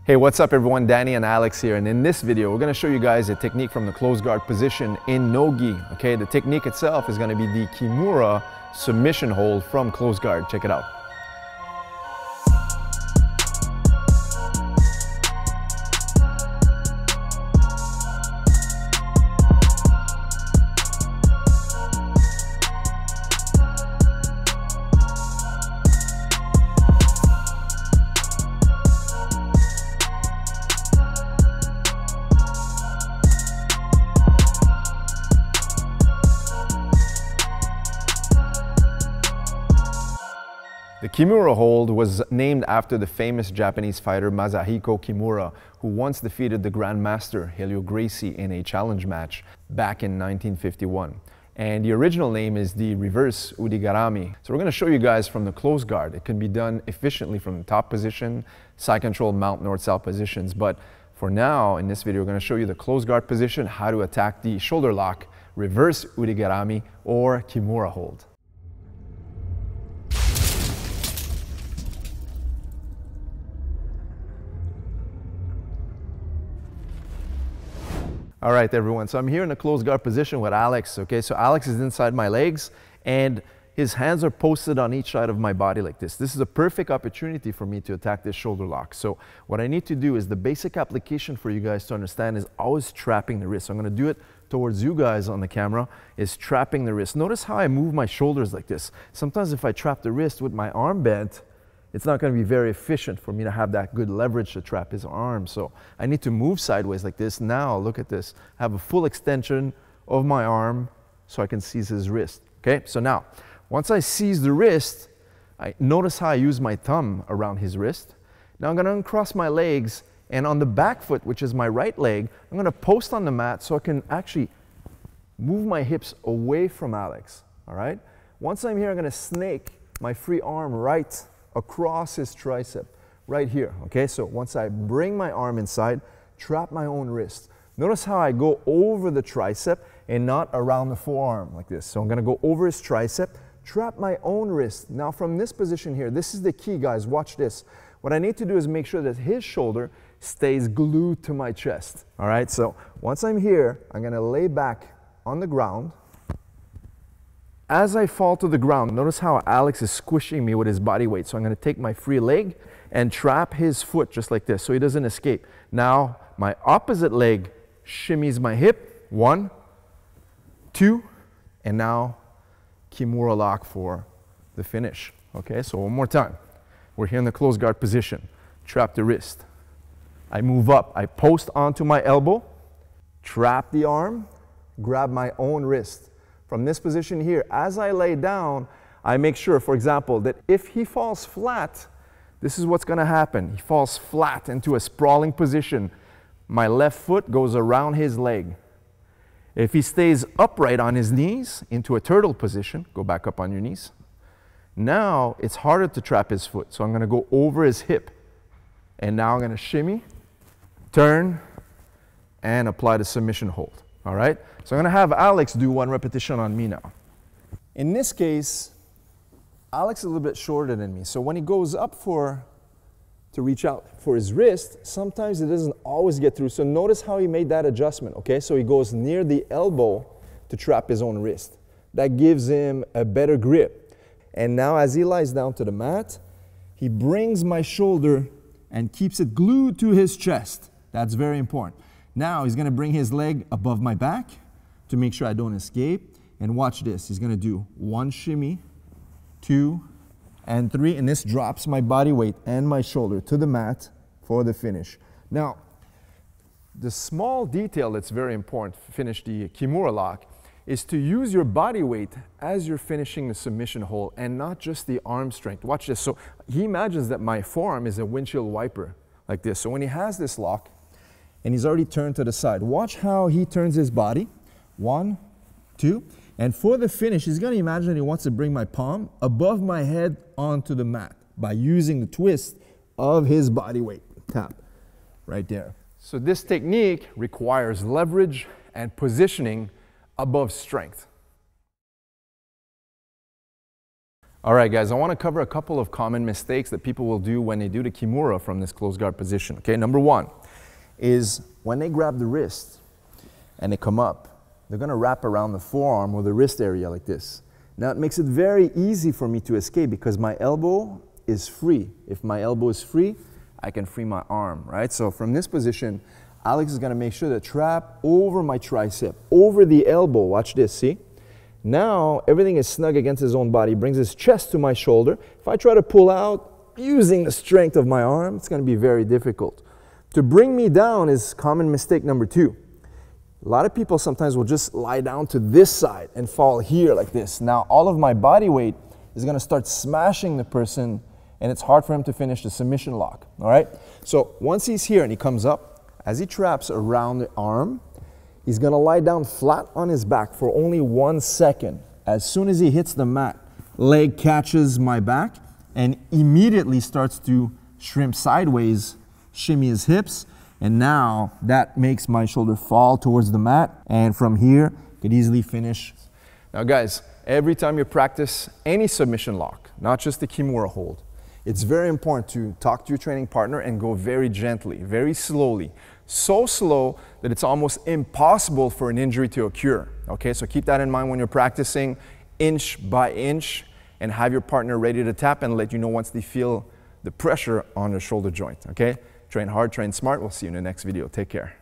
Hey, what's up everyone? Danny and Alex here, and in this video we're going to show you guys a technique from the closed guard position in no-gi. Okay, the technique itself is going to be the Kimura Submission hold from closed guard. Check it out. The Kimura hold was named after the famous Japanese fighter Masahiko Kimura, who once defeated the Grandmaster Helio Gracie in a challenge match back in 1951. And the original name is the reverse Ude-Garami. So we're going to show you guys from the closed guard. It can be done efficiently from the top position, side control, mount, north-south positions. But for now, in this video, we're going to show you the closed guard position, how to attack the shoulder lock, reverse Ude-Garami, or Kimura hold. All right, everyone, so I'm here in a closed guard position with Alex, okay? So Alex is inside my legs and his hands are posted on each side of my body like this. This is a perfect opportunity for me to attack this shoulder lock. So what I need to do is the basic application for you guys to understand is always trapping the wrist. So I'm gonna do it towards you guys on the camera, is trapping the wrist. Notice how I move my shoulders like this. Sometimes if I trap the wrist with my arm bent, it's not going to be very efficient for me to have that good leverage to trap his arm. So I need to move sideways like this. Now, look at this. I have a full extension of my arm so I can seize his wrist. Okay, so now, once I seize the wrist, notice how I use my thumb around his wrist. Now I'm going to uncross my legs, and on the back foot, which is my right leg, I'm going to post on the mat so I can actually move my hips away from Alex. All right? Once I'm here, I'm going to snake my free arm right across his tricep, right here, okay? So once I bring my arm inside, trap my own wrist. Notice how I go over the tricep and not around the forearm like this. So I'm gonna go over his tricep, trap my own wrist. Now from this position here, this is the key, guys, watch this. What I need to do is make sure that his shoulder stays glued to my chest, all right? So once I'm here, I'm gonna lay back on the ground. As I fall to the ground, notice how Alex is squishing me with his body weight. So I'm going to take my free leg and trap his foot just like this so he doesn't escape. Now, my opposite leg shimmies my hip. 1, 2, and now Kimura lock for the finish. Okay, so one more time. We're here in the closed guard position. Trap the wrist. I move up. I post onto my elbow, trap the arm, grab my own wrist. From this position here, as I lay down, I make sure, for example, that if he falls flat, this is what's going to happen. He falls flat into a sprawling position. My left foot goes around his leg. If he stays upright on his knees into a turtle position, go back up on your knees. Now it's harder to trap his foot, so I'm going to go over his hip. And now I'm going to shimmy, turn, and apply the submission hold. All right, so I'm going to have Alex do one repetition on me now. In this case, Alex is a little bit shorter than me. So when he goes up to reach out for his wrist, sometimes it doesn't always get through. So notice how he made that adjustment, okay? So he goes near the elbow to trap his own wrist. That gives him a better grip. And now as he lies down to the mat, he brings my shoulder and keeps it glued to his chest. That's very important. Now he's going to bring his leg above my back to make sure I don't escape. And watch this. He's going to do 1 shimmy, 2, and 3. And this drops my body weight and my shoulder to the mat for the finish. Now, the small detail that's very important to finish the Kimura lock is to use your body weight as you're finishing the submission hold and not just the arm strength. Watch this. So he imagines that my forearm is a windshield wiper like this. So when he has this lock, and he's already turned to the side. Watch how he turns his body. 1, 2. And for the finish, he's going to imagine he wants to bring my palm above my head onto the mat by using the twist of his body weight. Tap right there. So this technique requires leverage and positioning above strength. All right, guys, I want to cover a couple of common mistakes that people will do when they do the Kimura from this closed guard position, okay? Number one is when they grab the wrist and they come up, they're going to wrap around the forearm or the wrist area like this. Now, it makes it very easy for me to escape because my elbow is free. If my elbow is free, I can free my arm, right? So from this position, Alex is going to make sure to trap over my tricep, over the elbow. Watch this, see? Now, everything is snug against his own body, brings his chest to my shoulder. If I try to pull out using the strength of my arm, it's going to be very difficult. To bring me down is common mistake number two. A lot of people sometimes will just lie down to this side and fall here like this. Now, all of my body weight is going to start smashing the person, and it's hard for him to finish the submission lock, all right? So once he's here and he comes up, as he traps around the arm, he's going to lie down flat on his back for only 1 second. As soon as he hits the mat, leg catches my back and immediately starts to shrimp sideways, shimmy his hips, and now that makes my shoulder fall towards the mat, and from here, could easily finish. Now guys, every time you practice any submission lock, not just the Kimura hold, it's very important to talk to your training partner and go very gently, very slowly. So slow that it's almost impossible for an injury to occur. Okay, so keep that in mind when you're practicing, inch by inch, and have your partner ready to tap and let you know once they feel the pressure on their shoulder joint. Okay, train hard, train smart. We'll see you in the next video. Take care.